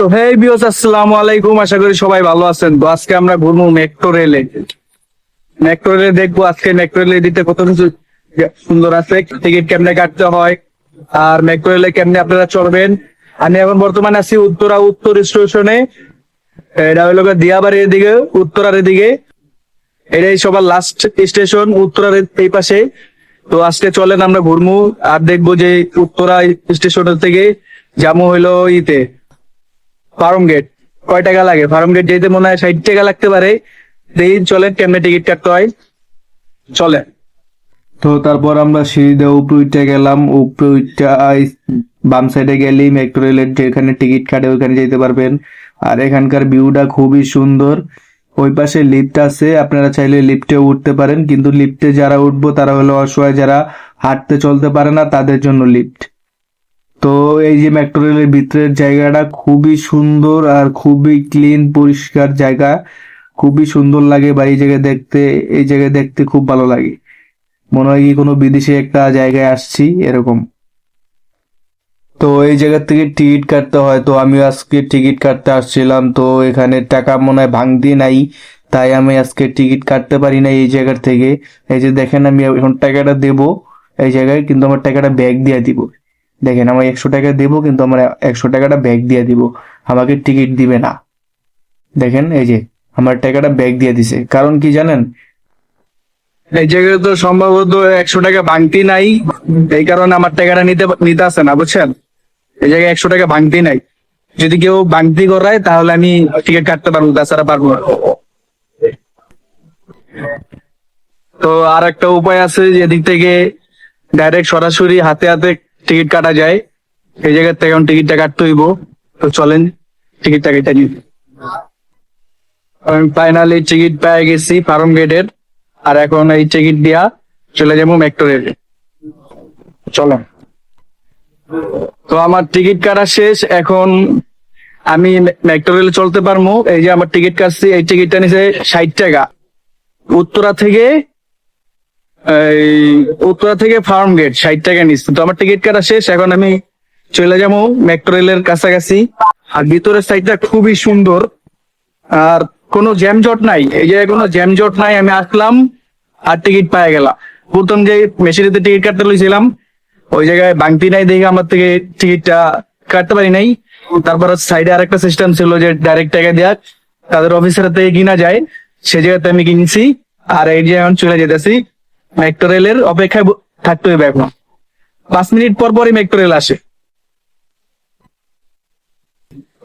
তো হে বিয়স, আসসালামু আলাইকুম। আশা করি সবাই ভালো আছেন। তো আজকে আমরা ঘুরবো মেট্রো রেলে। মেট্রো রেলে দেখবো আজকে মেট্রো রেলে দিতে কত কিছু সুন্দর আছে, টিকিট কেমনে কাটতে হয়, আর মেট্রো রেলে কেমনে আপনারা চড়বেন। আমি এখন বর্তমানে আছি উত্তর স্টেশনে। এটা হইলো গিয়ে দিয়াবাড়ির দিকে, উত্তরার দিকে। এটাই সবার লাস্ট স্টেশন, উত্তরার এই পাশে। তো আজকে চলেন আমরা ঘুরবো আর দেখবো যে উত্তরা স্টেশনের থেকে যাবো হইলো ফার্ম গেট। কয় টাকা লাগে? ফার্ম গেট যেতে মনে হয় 60 টাকা লাগতে পারে। দেখি চলেন কেমনে টিকিট কাটতে হয়, চলে। তো তারপর আমরা সিঁড়ি দিয়ে উপরে উঠে গেলাম। উপরে উঠে বাম সাইডে গেলেই মেট্রো রেলের যেখানে টিকিট কাটে ওইখানে যেতে পারবেন। আর এখানকার ভিউটা খুবই সুন্দর। ওই পাশে লিফট আছে, আপনারা চাইলে লিফটে উঠতে পারেন, কিন্তু লিফটে যারা উঠবো তারা হলো অসহায়, যারা হাঁটতে চলতে পারে না, তাদের জন্য লিফট। তো এই যে মেট্রো রেলের ভিতরের জায়গাটা খুবই সুন্দর আর খুবই ক্লিন পরিষ্কার জায়গা। খুবই সুন্দর লাগে বা এই জায়গায় দেখতে খুব ভালো লাগে। মনে হয় কি কোনো বিদেশি একটা জায়গায় আসছি এরকম। তো এই জায়গা থেকে টিকিট কাটতে হয়। তো আমি আজকে টিকিট কাটতে আসছিলাম, তো এখানে টাকা মনে হয় ভাঙতি নাই, তাই আমি আজকে টিকিট কাটতে পারি না এই জায়গার থেকে। এই যে দেখেন, আমি এখন টাকাটা দেব এই জায়গায়, কিন্তু আমার টাকাটা ব্যাগ দিয়ে দিব। দেখেন, আমার 100 টাকা দেবো, কিন্তু আমার 100 টাকাটা ব্যাগ দিয়ে দিব, আমাকে টিকিট দিবে না। দেখেন, এই যে আমার টাকাটা ব্যাগ দিয়ে দিছে। কারণ কি জানেন? এই জায়গায় তো সম্ভবত 100 টাকা ভাঙতি নাই, এই কারণে আমার টাকাটা নিতে আসে না, বুঝছেন। এই জায়গায় 100 টাকা ভাঙতি নাই। যদি কেউ ভাঙতি করায় তাহলে আমি টিকিট কাটতে পারবো, তাছাড়া পারবো না। তো আর একটা উপায় আছে, যেদিক থেকে ডাইরেক্ট সরাসরি হাতে হাতে টিকিট কাটা যায়। এই জায়গার থেকে এখন টিকিটটা কাটতে হইব। তো চলেন টিকিটটা কেটে নিই। আমি ফাইনালি টিকিট পেয়ে গেছি ফার্ম গেটের। আর এখন এই টিকিট দিয়া চলে যাবো মেট্রো রেলে। চলো। তো আমার টিকিট কাটা শেষ। এখন আমি মেট্রো রেলে চলতে পারবো। এই যে আমার টিকিট কাটছি, এই টিকিটটা নিছে 60 টাকা। উত্তরা থেকে উত্তরা থেকে ফার্ম গেট 60 টাকা নিচ্ছে। তো আমার টিকিট কাটা শেষ, এখন আমি চলে যাবো মেট্রো রেলের কাছাকাছি। আর ভিতরের সাইডটা খুবই সুন্দর, আর কোনো জ্যামজট নাই। এই জায়গায় কোনো জ্যামজট নাই। আমি আসলাম আর টিকিট পেয়ে গেলাম। প্রথম যে মেশিনেতে টিকিট কাটতে লইছিলাম, ওই জায়গায় ভাঙতি নাই দেখে আমার থেকে টিকিটটা কাটতে পারি নাই। তারপর সাইডে আরেকটা সিস্টেম ছিল যে ডাইরেক্ট টাকা দেওয়া, তাদের অফিসের থেকে কিনা যায়, সে জায়গাতে আমি কিনছি। আর এই যে এখন চলে যেতেছি মেট্রো রেলের অপেক্ষায় থাকতে হবে। এখন 5 মিনিট পর পরই মেট্রো রেল আসে।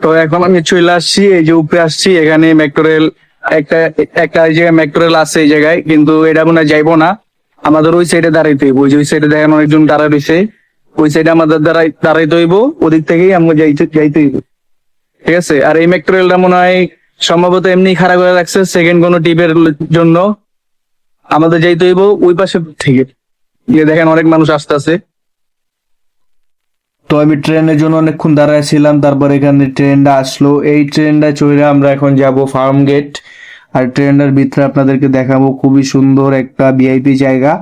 তো এখন আমি চলে আসছি, এই যে উপরে আসছি। এখানে মেট্রো রেল একটা একটা এই জায়গায় মেট্রো রেল আছে এই জায়গায়, কিন্তু এটা মনে হয় যাইবো না। আমাদের ওই সাইডে দাঁড়াইতে হইব। ওই যে ওই সাইডে দেখেন অনেকজন দাঁড়ায় রয়েছে, ওই সাইডে আমাদের দাঁড়াইতে হইব। ওদিক থেকেই আমরা যাইতে হইব, ঠিক আছে। আর এই মেট্রো রেলটা মনে হয় সম্ভবত এমনি খাড়া করে রাখছে সেকেন্ড কোনো টিপের জন্য। আমাদের যাইতে হইব ওই পাশে থেকে। গিয়ে দেখেন অনেক মানুষ আসতেছে। তো আমি ট্রেনের জন্য অনেকক্ষণ দাঁড়ায় ছিলাম, তারপর এখানে ট্রেনটা আসলো। এই ট্রেনটা চড়ে আমরা এখন যাব ফার্ম গেট। আর ট্রেনটার ভিতরে আপনাদেরকে দেখাবো, খুবই সুন্দর একটা ভিআইপি জায়গা।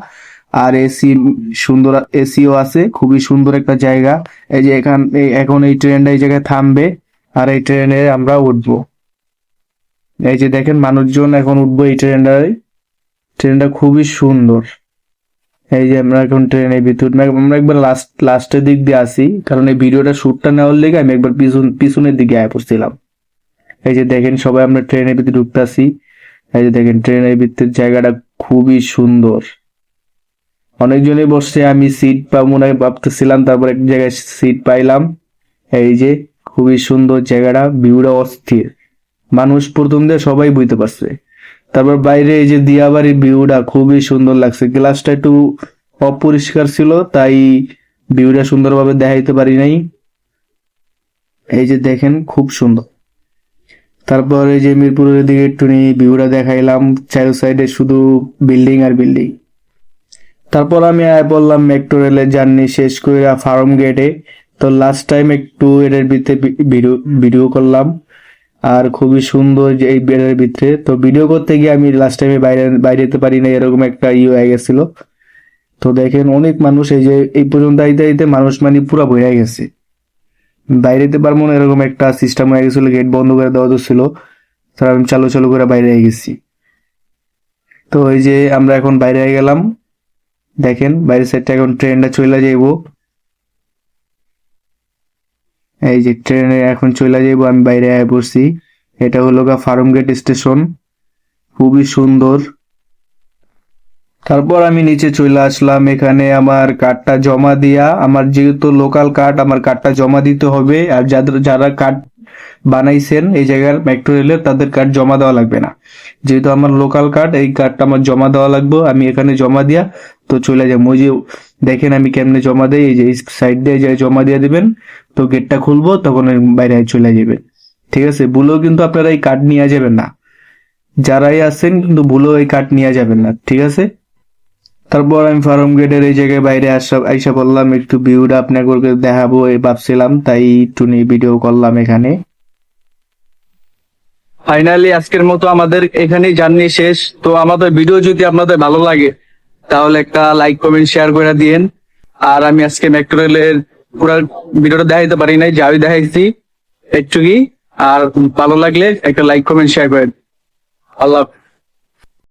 আর সুন্দর এসিও আছে, খুবই সুন্দর একটা জায়গা। এই যে এখন এই ট্রেনটা এই জায়গায় থামবে, আর এই ট্রেনে আমরা উঠবো। এই যে দেখেন, মানুষজন এখন উঠবো এই ট্রেনটায়। ট্রেনটা খুবই সুন্দর। এই যে আমরা এখন ট্রেনের ভিতর, আমরা একবার লাস্টের দিক দিয়ে আসি, কারণ এই ভিডিওটা শুটটা নেওয়ার লেগে আমি একবার পিছনের দিকে আয় পড়ছিলাম। এই যে দেখেন, সবাই আমরা ট্রেনের ভিতরে ঢুকতে আসি। এই যে দেখেন, ট্রেনের ভিতরের জায়গাটা খুবই সুন্দর। অনেকজনই বসছে, আমি সিট পাবো মনে হয় ভাবতেছিলাম, তারপর এক জায়গায় সিট পাইলাম। এই যে খুবই সুন্দর জায়গাটা, ভিউটা অস্থির। মানুষ প্রথম দিয়ে সবাই বুঝতে পারছে। তারপর বাইরে এই যে দিয়াবাড়ির ভিউটা খুবই সুন্দর লাগছে। গ্লাসটা একটু অপরিষ্কার ছিল, তাই ভিউটা সুন্দরভাবে দেখাইতে পারি নাই। এই যে দেখেন, খুব সুন্দর। তারপর এই যে মিরপুরের দিকে একটু ভিউটা দেখাইলাম, চারো সাইডে শুধু বিল্ডিং আর বিল্ডিং। তারপর আমি আয় বললাম মেট্রো রেলের জার্নি শেষ করে ফার্ম গেটে। তো লাস্ট টাইম একটু এটার ভিতরে ভিডিও করলাম। আর খুবই সুন্দর যে এই বেডের ভিতরে। তো ভিডিও করতে গিয়ে আমি লাস্ট টাইমে বাইরে যেতে পারি না, এরকম একটা হয়ে গেছিল। তো দেখেন, অনেক মানুষ এই যে এই পর্যন্ত আইতে আইতে মানুষ মানে পুরা বইয়া গেছে। বাইরে যেতে পারবো না এরকম একটা সিস্টেম হয়ে গেছিল, গেট বন্ধ করে দেওয়া ছিল। তারপর আমি চালু চালু করে বাইরে হয়ে গেছি। তো এই যে আমরা এখন বাইরে হয়ে গেলাম, দেখেন বাইরের সাইডটা এখন ট্রেনটা চলে যাইবো। এই যে ট্রেনে এখন চলে যাইবো, আমি বাইরে আয় পড়ছি। এটা হলো গা ফার্মগেট স্টেশন, খুবই সুন্দর। তারপর আমি নিচে চলে আসলাম, এখানে আমার কার্ডটা জমা দিয়া, আমার যেহেতু লোকাল কার্ড আমার কার্ডটা জমা দিতে হবে। আর যারা কার্ড বানাইছেন এই জায়গার মেট্রো রেলের তাদের কার্ড জমা দেওয়া লাগবে না, যেহেতু আমার লোকাল কার্ড এই কার্ডটা আমার জমা দেওয়া লাগবে। আমি এখানে জমা দিয়া তো চলে যাবো। ওই যে দেখেন আমি কেমনে জমা দেই, এই যে সাইড দিয়ে যে জমা দিয়ে দিবেন, তো গেটটা খুলবো তখন ওই বাইরে চলে যাবেন। ঠিক আছে, ভুলেও কিন্তু আপনারা এই কার্ড নিয়ে যাবেন না, যারাই আছেন কিন্তু ভুলেও এই কার্ড নিয়ে যাবেন না, ঠিক আছে। তারপর আমি ফার্ম গেটের এই জায়গায় বাইরে আইসা বললাম একটু ভিউটা আপনাকে দেখাবো এই ভাবছিলাম, তাই একটু ভিডিও করলাম এখানে। ফাইনালি আজকের মতো আমাদের এখানেই জার্নি শেষ। তো আমাদের ভিডিও যদি আপনাদের ভালো লাগে তাহলে একটা লাইক কমেন্ট শেয়ার করে দিয়েন। আর আমি আজকে মেট্রো রেলের পুরো ভিডিওটা দেখাইতে পারি নাই, যা আমি দেখাইছি একটুকি। আর ভালো লাগলে একটা লাইক কমেন্ট শেয়ার করেন। আল্লাহ হাফেজ।